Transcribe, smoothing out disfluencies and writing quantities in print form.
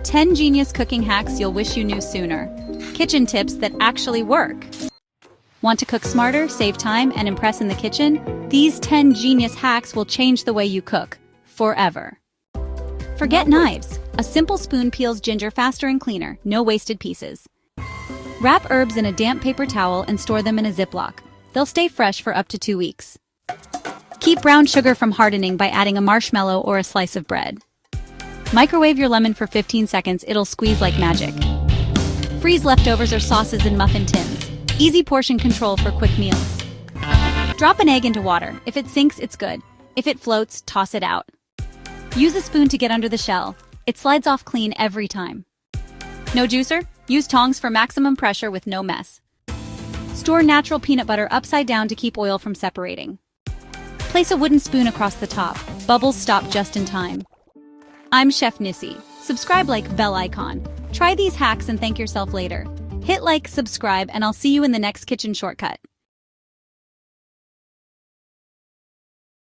10 genius cooking hacks you'll wish you knew sooner. Kitchen tips that actually work. Want to cook smarter, save time, and impress in the kitchen? These 10 genius hacks will change the way you cook, forever. Forget knives. A simple spoon peels ginger faster and cleaner, no wasted pieces. Wrap herbs in a damp paper towel and store them in a Ziploc. They'll stay fresh for up to 2 weeks. Keep brown sugar from hardening by adding a marshmallow or a slice of bread. Microwave your lemon for 15 seconds, it'll squeeze like magic. Freeze leftovers or sauces in muffin tins. Easy portion control for quick meals. Drop an egg into water. If it sinks, it's good. If it floats, toss it out. Use a spoon to get under the shell. It slides off clean every time. No juicer? Use tongs for maximum pressure with no mess. Store natural peanut butter upside down to keep oil from separating. Place a wooden spoon across the top. Bubbles stop just in time. I'm Chef Nissy. Subscribe, like bell icon. Try these hacks and thank yourself later. Hit like, subscribe, and I'll see you in the next kitchen shortcut.